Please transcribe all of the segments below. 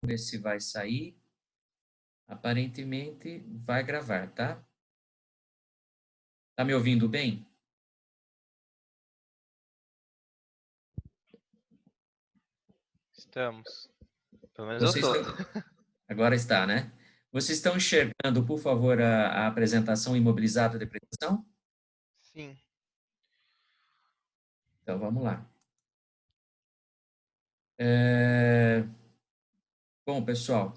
ver se vai sair. Aparentemente vai gravar, tá? Tá me ouvindo bem? Estamos. Pelo menos eu Vocês tô. estão... Agora está, né? Vocês estão enxergando, por favor, a apresentação imobilizada de depreciação? Sim. Então, vamos lá. É... Bom, pessoal,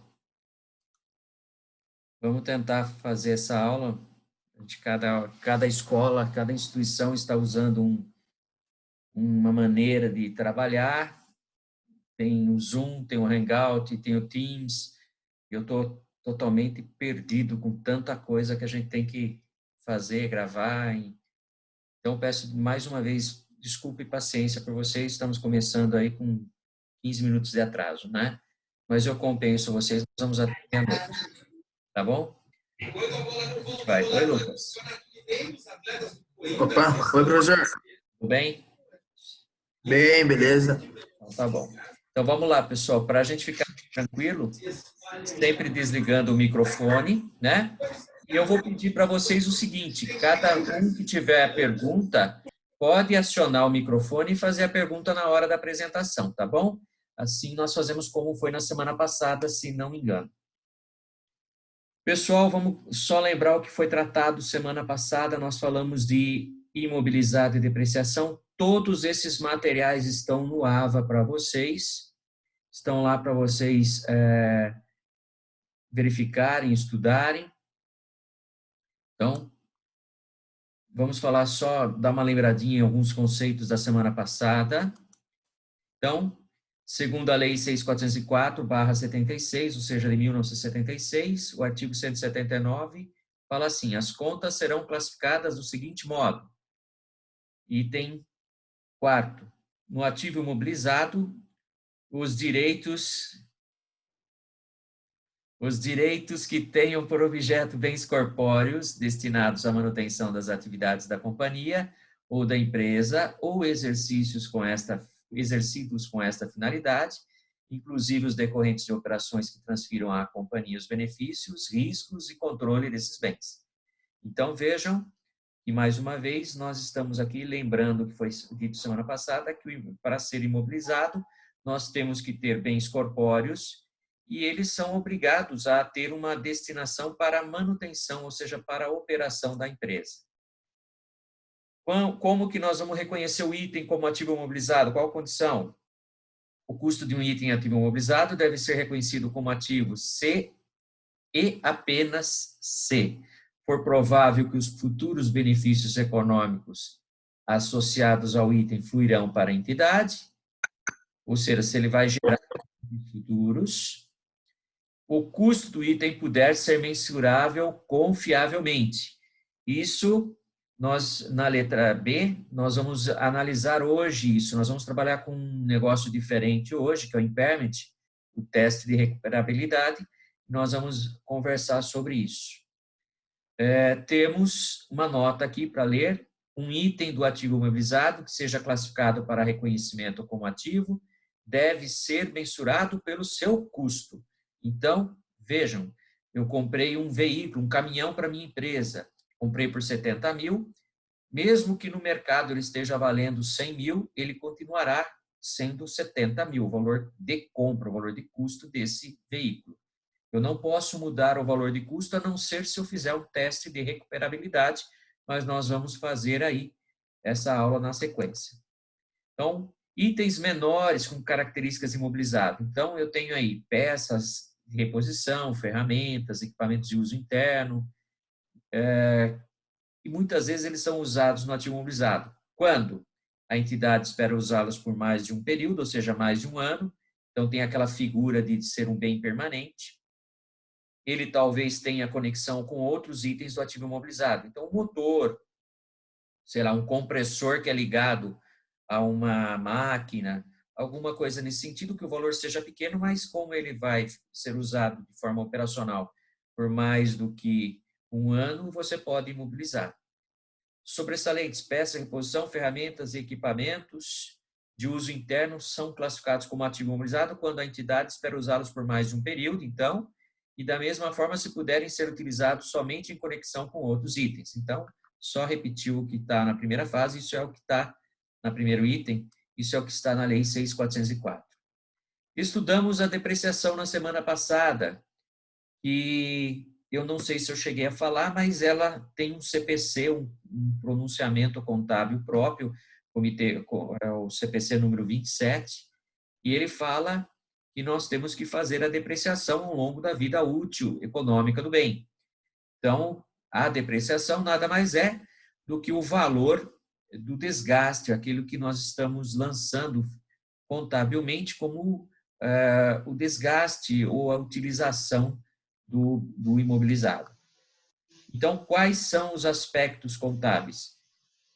vamos tentar fazer essa aula. Cada escola, cada instituição está usando uma maneira de trabalhar. Tem o Zoom, tem o Hangout, tem o Teams. Eu estou totalmente perdido com tanta coisa que a gente tem que fazer, gravar. Então, peço mais uma vez desculpa e paciência por vocês. Estamos começando aí com 15 minutos de atraso, né? Mas eu compenso vocês, nós vamos até a noite, tá bom? Vai. Oi, Lucas. Opa, oi, professor. Tudo bem? Bem, beleza. Então, tá bom. Então, vamos lá, pessoal. Para a gente ficar tranquilo, sempre desligando o microfone, né? E eu vou pedir para vocês o seguinte: cada um que tiver pergunta, pode acionar o microfone e fazer a pergunta na hora da apresentação, tá bom? Assim nós fazemos como foi na semana passada, se não me engano. Pessoal, vamos só lembrar o que foi tratado semana passada. Nós falamos de imobilizado e depreciação. Todos esses materiais estão no AVA para vocês. Estão lá para vocês verificarem, estudarem. Então, vamos falar só, dar uma lembradinha em alguns conceitos da semana passada. Então, segundo a Lei 6.404/76, ou seja, de 1976, o artigo 179 fala assim: as contas serão classificadas do seguinte modo. Item 4º. No ativo imobilizado, os direitos que tenham por objeto bens corpóreos destinados à manutenção das atividades da companhia ou da empresa ou exercícios exercidos com esta finalidade, inclusive os decorrentes de operações que transfiram à companhia os benefícios, riscos e controle desses bens. Então, vejam que, mais uma vez, nós estamos aqui lembrando o que foi dito semana passada, que para ser imobilizado, nós temos que ter bens corpóreos e eles são obrigados a ter uma destinação para a manutenção, ou seja, para a operação da empresa. Como que nós vamos reconhecer o item como ativo imobilizado? Qual a condição? O custo de um item ativo imobilizado deve ser reconhecido como ativo se e apenas se for provável que os futuros benefícios econômicos associados ao item fluirão para a entidade, ou seja, se ele vai gerar futuros, o custo do item puder ser mensurável confiavelmente. Isso, nós, na letra B, nós vamos analisar hoje isso, nós vamos trabalhar com um negócio diferente hoje, que é o impairment, o teste de recuperabilidade, nós vamos conversar sobre isso. Temos uma nota aqui para ler, um item do ativo imobilizado que seja classificado para reconhecimento como ativo deve ser mensurado pelo seu custo. Então, vejam, eu comprei um veículo, um caminhão para minha empresa, comprei por 70 mil, mesmo que no mercado ele esteja valendo 100 mil, ele continuará sendo 70 mil, o valor de compra, o valor de custo desse veículo. Eu não posso mudar o valor de custo a não ser se eu fizer um teste de recuperabilidade, mas nós vamos fazer aí essa aula na sequência. Então, itens menores com características imobilizadas. Então, eu tenho aí peças de reposição, ferramentas, equipamentos de uso interno, e muitas vezes eles são usados no ativo imobilizado. Quando a entidade espera usá-los por mais de um período, ou seja, mais de um ano, então tem aquela figura de ser um bem permanente. Ele talvez tenha conexão com outros itens do ativo imobilizado. Então, o motor, sei lá, um compressor que é ligado a uma máquina, alguma coisa nesse sentido, que o valor seja pequeno, mas como ele vai ser usado de forma operacional por mais do que um ano, você pode imobilizar. Sobressalentes, peças, reposição, ferramentas e equipamentos de uso interno são classificados como ativo imobilizado quando a entidade espera usá-los por mais de um período, então, e da mesma forma se puderem ser utilizados somente em conexão com outros itens. Então, só repetir o que está na primeira fase, isso é o que está no primeiro item, isso é o que está na Lei 6.404. Estudamos a depreciação na semana passada, e eu não sei se eu cheguei a falar, mas ela tem um CPC, um pronunciamento contábil próprio, o CPC número 27, e ele fala que nós temos que fazer a depreciação ao longo da vida útil econômica do bem. Então, a depreciação nada mais é do que o valor do desgaste, aquilo que nós estamos lançando contabilmente como o desgaste ou a utilização do imobilizado. Então, quais são os aspectos contábeis?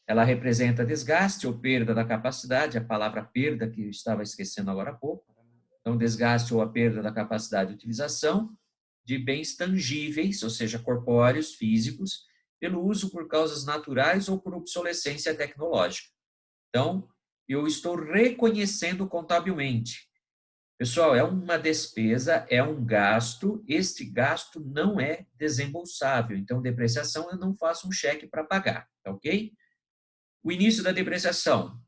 Ela representa desgaste ou perda da capacidade, a palavra perda que eu estava esquecendo agora há pouco. Então, desgaste ou a perda da capacidade de utilização de bens tangíveis, ou seja, corpóreos, físicos, pelo uso por causas naturais ou por obsolescência tecnológica. Então, eu estou reconhecendo contabilmente. Pessoal, é uma despesa, é um gasto, este gasto não é desembolsável. Então, depreciação, eu não faço um cheque para pagar, tá ok? O início da depreciação.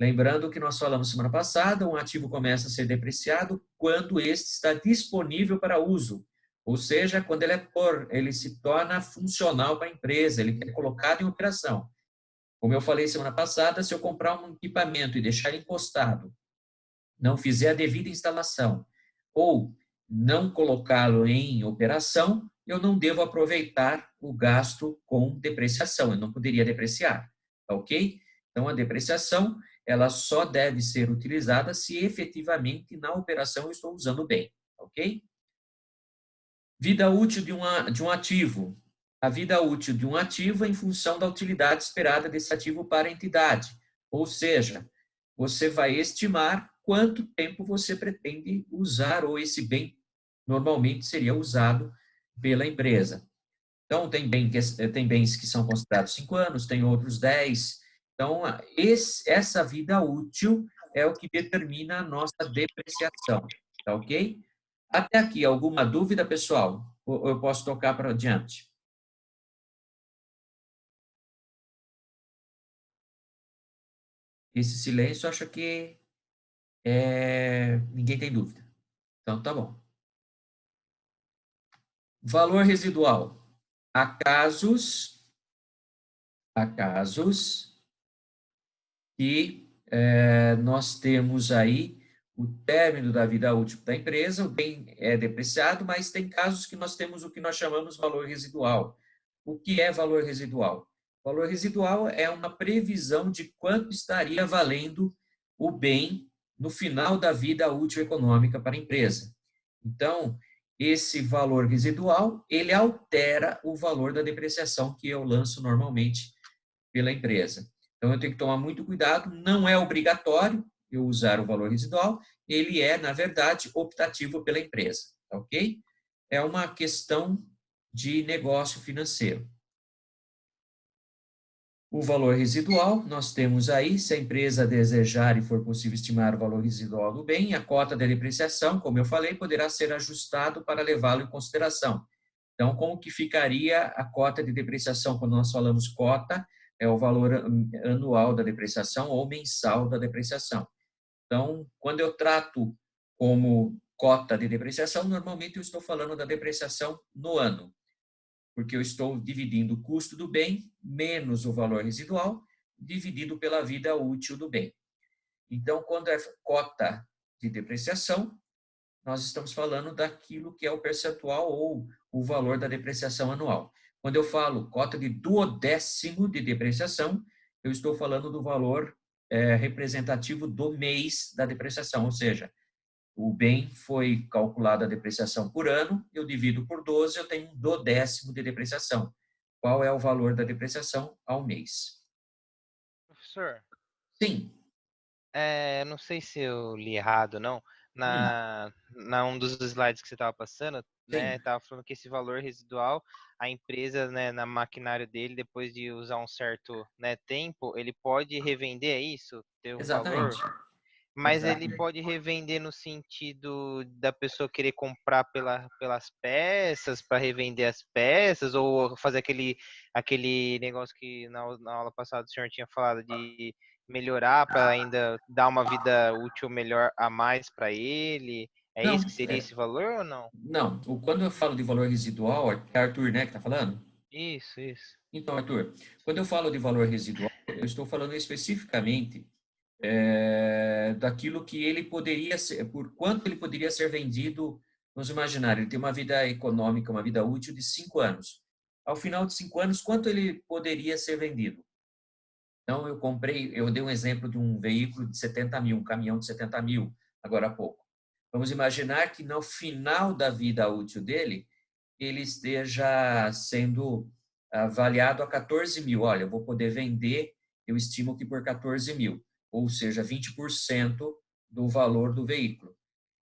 Lembrando que nós falamos semana passada, um ativo começa a ser depreciado quando este está disponível para uso. Ou seja, quando ele se torna funcional para a empresa, ele é colocado em operação. Como eu falei semana passada, se eu comprar um equipamento e deixar encostado, não fizer a devida instalação ou não colocá-lo em operação, eu não devo aproveitar o gasto com depreciação, eu não poderia depreciar, tá ok? Então, a depreciação, ela só deve ser utilizada se efetivamente na operação eu estou usando bem, tá ok? Vida útil de um ativo. A vida útil de um ativo é em função da utilidade esperada desse ativo para a entidade, ou seja, você vai estimar quanto tempo você pretende usar ou esse bem normalmente seria usado pela empresa. Então, tem bens que são considerados 5 anos, tem outros 10. Então, essa vida útil é o que determina a nossa depreciação, tá ok? Até aqui, alguma dúvida, pessoal? Ou eu posso tocar para adiante? Esse silêncio, acho que ninguém tem dúvida. Então, tá bom. Valor residual. Há casos que nós temos aí o término da vida útil da empresa, o bem é depreciado, mas tem casos que nós temos o que nós chamamos valor residual. O que é valor residual? Valor residual é uma previsão de quanto estaria valendo o bem no final da vida útil econômica para a empresa. Então, esse valor residual, ele altera o valor da depreciação que eu lanço normalmente pela empresa. Então, eu tenho que tomar muito cuidado, não é obrigatório eu usar o valor residual, ele é, na verdade, optativo pela empresa, tá ok? É uma questão de negócio financeiro. O valor residual, nós temos aí, se a empresa desejar e for possível estimar o valor residual do bem, a cota de depreciação, como eu falei, poderá ser ajustado para levá-lo em consideração. Então, como que ficaria a cota de depreciação? Quando nós falamos cota, é o valor anual da depreciação ou mensal da depreciação. Então, quando eu trato como cota de depreciação, normalmente eu estou falando da depreciação no ano, porque eu estou dividindo o custo do bem menos o valor residual, dividido pela vida útil do bem. Então, quando é cota de depreciação, nós estamos falando daquilo que é o percentual ou o valor da depreciação anual. Quando eu falo cota de duodécimo de depreciação, eu estou falando do valor representativo do mês da depreciação, ou seja, o bem foi calculado a depreciação por ano, eu divido por 12, eu tenho um duodécimo de depreciação. Qual é o valor da depreciação ao mês? Professor, Sim. não sei se eu li errado ou não, Hum, na um dos slides que você estava passando, né? sim, Tava falando que esse valor residual, a empresa, né, na maquinário dele, depois de usar um certo, né, tempo, ele pode revender, é isso? Ter um valor? exatamente. Mas ele Exatamente. pode revender no sentido da pessoa querer comprar pelas peças, para revender as peças, ou fazer aquele negócio que na aula passada o senhor tinha falado de melhorar para ainda dar uma vida útil melhor a mais para ele. É isso que Não, seria esse valor ou não? não. Quando eu falo de valor residual, é Arthur, né, que está falando? Isso, isso. Então, Arthur, quando eu falo de valor residual, eu estou falando especificamente daquilo que ele poderia ser, por quanto ele poderia ser vendido. Vamos imaginar, ele tem uma vida econômica, uma vida útil de 5 anos. Ao final de 5 anos, quanto ele poderia ser vendido? Então, eu dei um exemplo de um veículo de 70 mil, um caminhão de 70 mil, agora há pouco. Vamos imaginar que no final da vida útil dele, ele esteja sendo avaliado a 14 mil. Olha, eu vou poder vender, eu estimo que por 14 mil, ou seja, 20% do valor do veículo.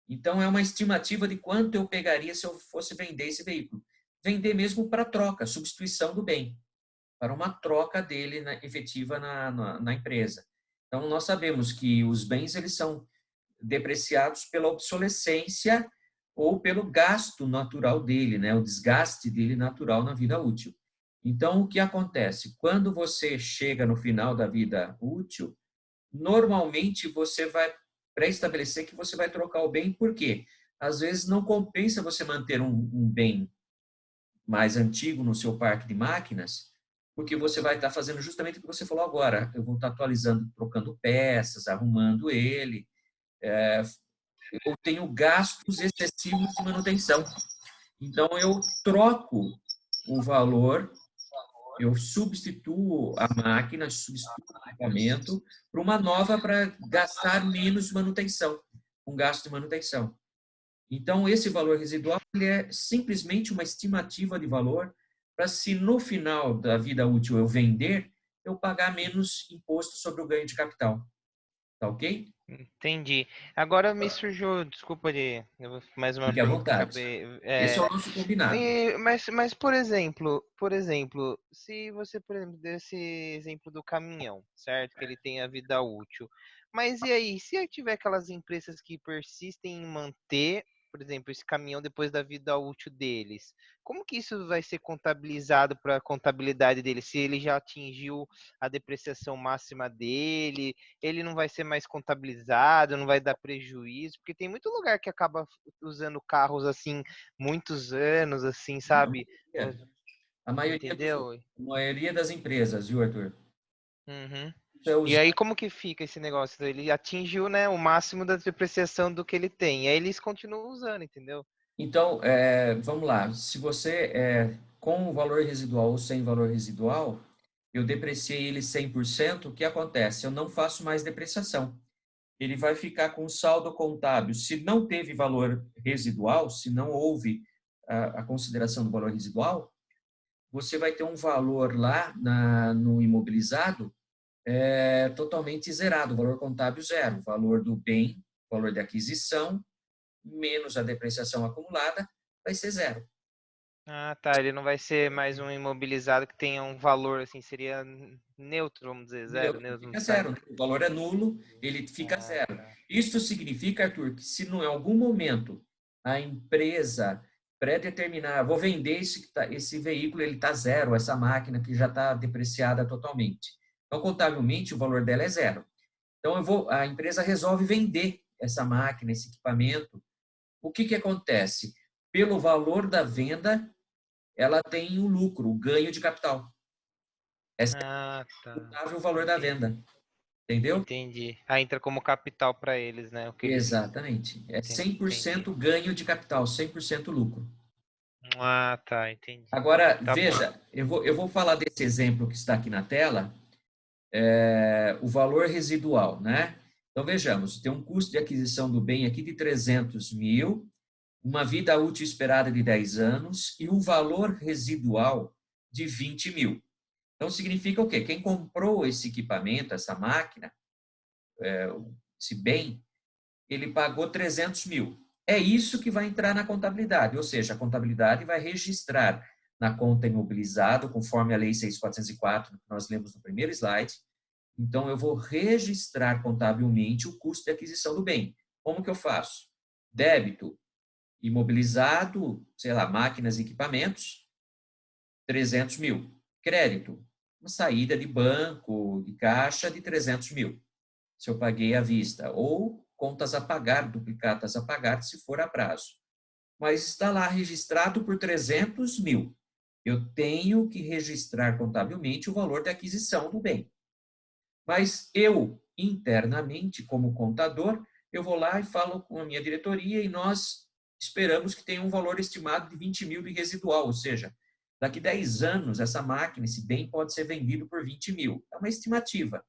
Então, é uma estimativa de quanto eu pegaria se eu fosse vender esse veículo. Vender mesmo para troca, substituição do bem, para uma troca dele efetiva na empresa. Então, nós sabemos que os bens eles são depreciados pela obsolescência ou pelo gasto natural dele, né? O desgaste dele natural na vida útil. Então, o que acontece? Quando você chega no final da vida útil, normalmente você vai pré-estabelecer que você vai trocar o bem, por quê? Às vezes não compensa você manter um bem mais antigo no seu parque de máquinas, porque você vai estar fazendo justamente o que você falou agora. Eu vou estar atualizando, trocando peças, arrumando ele. Eu tenho gastos excessivos de manutenção. Então, eu troco o valor, eu substituo a máquina, substituo o equipamento por uma nova para gastar menos manutenção, um gasto de manutenção. Então, esse valor residual ele é simplesmente uma estimativa de valor para se no final da vida útil eu vender, eu pagar menos imposto sobre o ganho de capital. Tá ok? Entendi. Agora me surgiu, desculpa mais uma Fique à pergunta que eu vontade. acabei. Esse é o nosso combinado. Mas por exemplo, se você, por exemplo, desse exemplo do caminhão, certo? Que ele tem a vida útil. Mas e aí, se tiver aquelas empresas que persistem em manter, por exemplo, esse caminhão depois da vida útil deles, como que isso vai ser contabilizado para a contabilidade dele? Se ele já atingiu a depreciação máxima dele, ele não vai ser mais contabilizado, não vai dar prejuízo, porque tem muito lugar que acaba usando carros assim muitos anos, assim, Não, sabe? a maioria, Entendeu? a maioria das empresas, viu, Arthur? Uhum. Isso é E usado. aí como que fica esse negócio? Ele atingiu, né, o máximo da depreciação do que ele tem. E aí eles continuam usando, entendeu? Então, vamos lá. Se você com o valor residual ou sem valor residual, eu depreciei ele 100%, o que acontece? Eu não faço mais depreciação. Ele vai ficar com saldo contábil. Se não teve valor residual, se não houve a consideração do valor residual, você vai ter um valor lá no imobilizado totalmente zerado, valor contábil zero, valor do bem, valor de aquisição, menos a depreciação acumulada, vai ser zero. Ah, tá. Ele não vai ser mais um imobilizado que tenha um valor, assim, seria neutro, vamos dizer, zero, neutro, não Fica sai. zero, né? O valor é nulo, ele fica Ah, zero. tá. Isso significa, Arthur, que se em algum momento a empresa pré-determinar, vou vender esse veículo, ele está zero, essa máquina que já está depreciada totalmente. Então, contabilmente, o valor dela é zero. Então, a empresa resolve vender essa máquina, esse equipamento. O que acontece? Pelo valor da venda, ela tem o lucro, o ganho de capital. É Ah, tá. sempre o valor da Entendi. venda. Entendeu? Entendi. Ah, entra como capital para eles, né? O que eles. Exatamente. É Entendi. 100% ganho de capital, 100% lucro. Ah, tá, entendi. Agora, Tá bom. veja, eu vou falar desse exemplo que está aqui na tela, o valor residual, né? Então, vejamos, tem um custo de aquisição do bem aqui de 300 mil, uma vida útil esperada de 10 anos e um valor residual de 20 mil. Então, significa o quê? Quem comprou esse equipamento, essa máquina, esse bem, ele pagou 300 mil. É isso que vai entrar na contabilidade, ou seja, a contabilidade vai registrar na conta imobilizado, conforme a Lei 6.404, que nós lemos no primeiro slide. Então, eu vou registrar contabilmente o custo de aquisição do bem. Como que eu faço? Débito, imobilizado, sei lá, máquinas e equipamentos, 300 mil. Crédito, uma saída de banco, de caixa, de 300 mil, se eu paguei à vista. Ou contas a pagar, duplicatas a pagar, se for a prazo. Mas está lá registrado por 300 mil. Eu tenho que registrar contabilmente o valor da aquisição do bem. Mas eu, internamente, como contador, eu vou lá e falo com a minha diretoria e nós esperamos que tenha um valor estimado de 20 mil de residual, ou seja, daqui 10 anos essa máquina, esse bem pode ser vendido por 20 mil. É uma estimativa.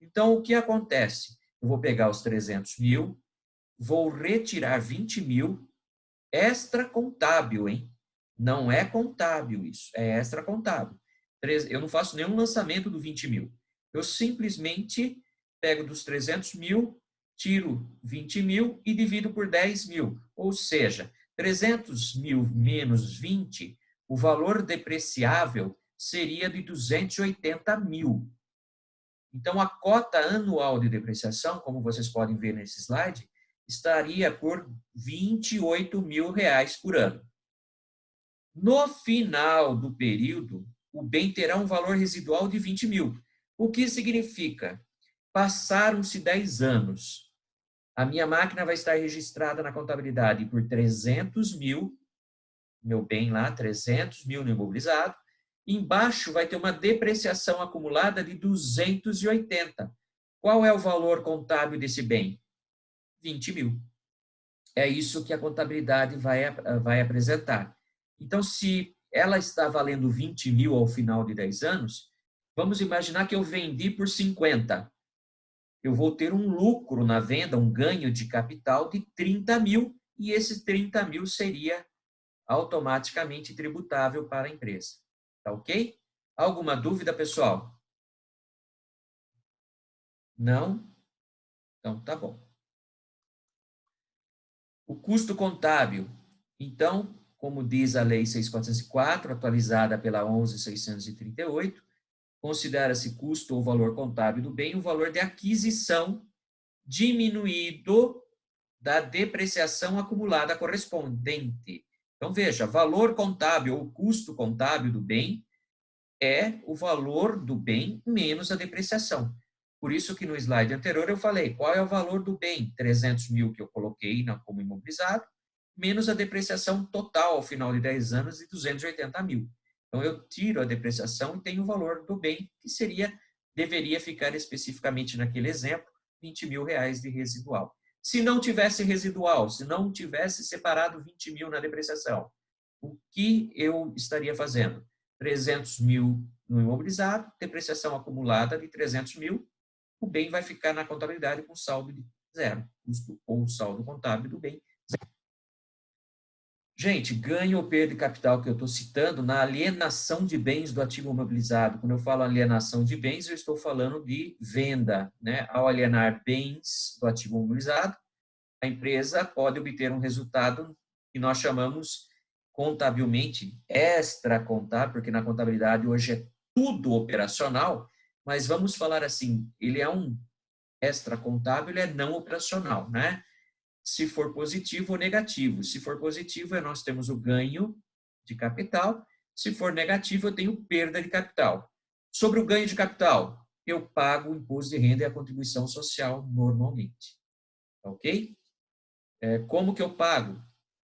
Então, o que acontece? Eu vou pegar os 300 mil, vou retirar 20 mil, extra contábil, hein? Não é contábil isso, é extra contábil. Eu não faço nenhum lançamento do 20 mil. Eu simplesmente pego dos 300 mil, tiro 20 mil e divido por 10 mil. Ou seja, 300 mil menos 20, o valor depreciável seria de 280 mil. Então, a cota anual de depreciação, como vocês podem ver nesse slide, estaria por R$ 28 mil por ano. No final do período, o bem terá um valor residual de 20 mil. O que significa? Passaram-se 10 anos. A minha máquina vai estar registrada na contabilidade por 300 mil, meu bem lá, 300 mil no imobilizado. Embaixo vai ter uma depreciação acumulada de 280. Qual é o valor contábil desse bem? 20 mil. É isso que a contabilidade vai apresentar. Então, se ela está valendo 20 mil ao final de 10 anos, vamos imaginar que eu vendi por 50. Eu vou ter um lucro na venda, um ganho de capital de 30 mil, e esse 30 mil seria automaticamente tributável para a empresa. Tá ok? Alguma dúvida, pessoal? Não? Então, tá bom. O custo contábil. Então, como diz a Lei 6.404, atualizada pela 11.638, considera-se custo ou valor contábil do bem o valor de aquisição diminuído da depreciação acumulada correspondente. Então, veja, valor contábil ou custo contábil do bem é o valor do bem menos a depreciação. Por isso que no slide anterior eu falei, qual é o valor do bem? 300 mil que eu coloquei como imobilizado, menos a depreciação total ao final de 10 anos de 280 mil. Então, eu tiro a depreciação e tenho o valor do bem, que deveria ficar especificamente naquele exemplo, 20 mil reais de residual. Se não tivesse residual, se não tivesse separado 20 mil na depreciação, o que eu estaria fazendo? 300 mil no imobilizado, depreciação acumulada de 300 mil, o bem vai ficar na contabilidade com saldo de zero, custo ou saldo contábil do bem zero. Gente, ganho ou perda de capital que eu estou citando na alienação de bens do ativo imobilizado. Quando eu falo alienação de bens, eu estou falando de venda, né? Ao alienar bens do ativo imobilizado, a empresa pode obter um resultado que nós chamamos contabilmente extra contábil, porque na contabilidade hoje é tudo operacional, mas vamos falar assim, ele é um extra contábil, ele é não operacional, né? Se for positivo ou negativo. Se for positivo, nós temos o ganho de capital. Se for negativo, eu tenho perda de capital. Sobre o ganho de capital, eu pago o imposto de renda e a contribuição social normalmente. Ok? Como que eu pago?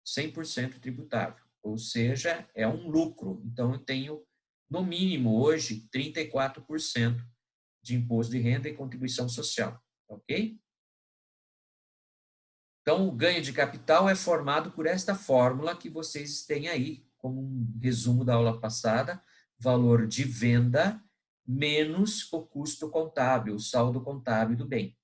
100% tributável. Ou seja, é um lucro. Então, eu tenho, no mínimo, hoje, 34% de imposto de renda e contribuição social. Ok? Então, o ganho de capital é formado por esta fórmula que vocês têm aí, como um resumo da aula passada, valor de venda menos o custo contábil, o saldo contábil do bem.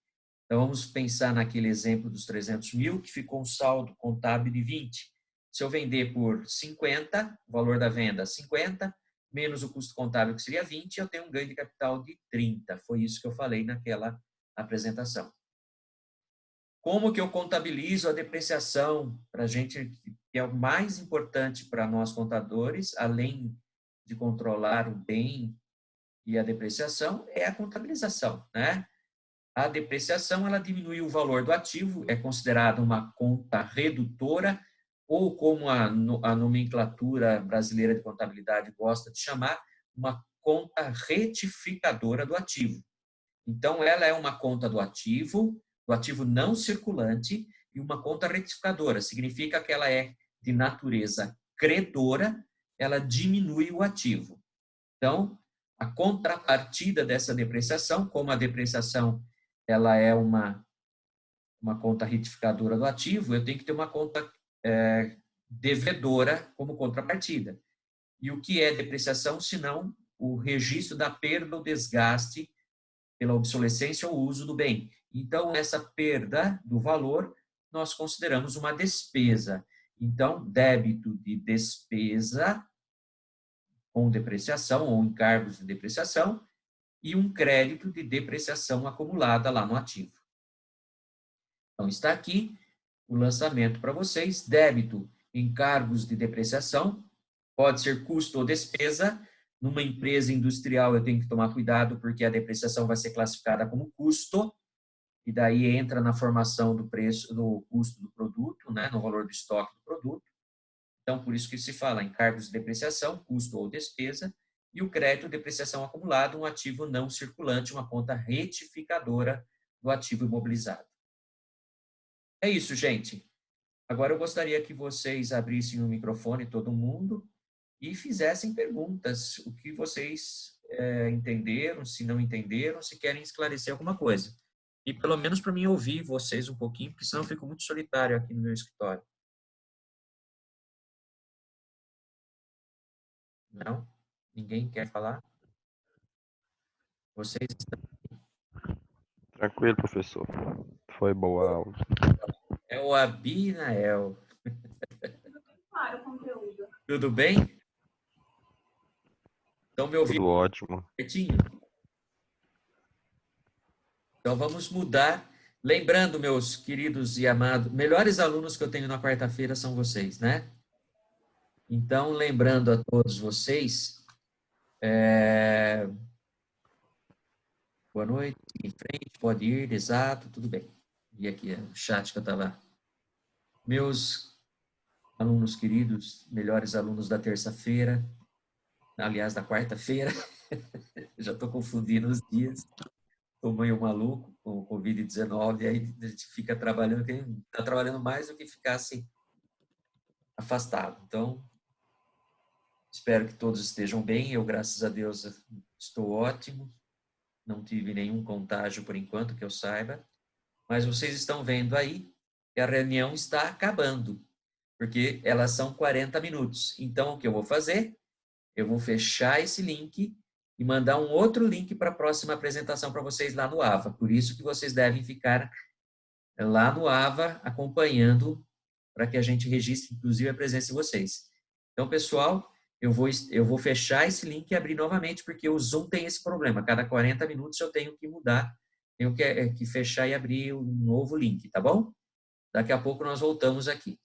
Então, vamos pensar naquele exemplo dos 300 mil, que ficou um saldo contábil de 20. Se eu vender por 50, o valor da venda 50, menos o custo contábil, que seria 20, eu tenho um ganho de capital de 30. Foi isso que eu falei naquela apresentação. Como que eu contabilizo a depreciação para a gente, que é o mais importante para nós contadores, além de controlar o bem e a depreciação, é a contabilização, né? A depreciação, ela diminui o valor do ativo, é considerada uma conta redutora, ou como a nomenclatura brasileira de contabilidade gosta de chamar, uma conta retificadora do ativo. Então, ela é uma conta do ativo não circulante, e uma conta retificadora. Significa que ela é de natureza credora, ela diminui o ativo. Então, a contrapartida dessa depreciação, como a depreciação ela é uma conta retificadora do ativo, eu tenho que ter uma conta devedora como contrapartida. E o que é depreciação, senão o registro da perda ou desgaste pela obsolescência ou uso do bem. Então, essa perda do valor, nós consideramos uma despesa. Então, débito de despesa com depreciação ou encargos de depreciação e um crédito de depreciação acumulada lá no ativo. Então, está aqui o lançamento para vocês. Débito, encargos de depreciação, pode ser custo ou despesa. Numa empresa industrial, eu tenho que tomar cuidado, porque a depreciação vai ser classificada como custo, e daí entra na formação do preço, do custo do produto, né, no valor do estoque do produto. Então, por isso que se fala encargos de depreciação, custo ou despesa, e o crédito, depreciação acumulada, um ativo não circulante, uma conta retificadora do ativo imobilizado. É isso, gente. Agora eu gostaria que vocês abrissem o microfone, todo mundo, e fizessem perguntas, o que vocês entenderam, se não entenderam, se querem esclarecer alguma coisa. E pelo menos para mim ouvir vocês um pouquinho, porque senão eu fico muito solitário aqui no meu escritório. Não? Ninguém quer falar? Vocês estão... Tranquilo, professor. Foi boa a aula. É o Abinael. Tudo bem? Estão me ouvindo Tudo ótimo. certinho? Então vamos mudar. Lembrando, meus queridos e amados, melhores alunos que eu tenho na quarta-feira são vocês, né? Então, lembrando a todos vocês, boa noite, em frente, pode ir, exato, tudo bem. E aqui é o chat que eu estava. Meus alunos queridos, melhores alunos da terça-feira, aliás, da quarta-feira, já estou confundindo os dias, estou meio maluco com o Covid-19, aí a gente fica trabalhando, está trabalhando mais do que ficasse afastado. Então, espero que todos estejam bem, eu, graças a Deus, estou ótimo, não tive nenhum contágio por enquanto, que eu saiba, mas vocês estão vendo aí que a reunião está acabando, porque elas são 40 minutos. Então, o que eu vou fazer? Eu vou fechar esse link e mandar um outro link para a próxima apresentação para vocês lá no AVA. Por isso que vocês devem ficar lá no AVA acompanhando para que a gente registre, inclusive, a presença de vocês. Então, pessoal, eu vou fechar esse link e abrir novamente, porque o Zoom tem esse problema. Cada 40 minutos eu tenho que mudar, tenho que fechar e abrir um novo link, tá bom? Daqui a pouco nós voltamos aqui.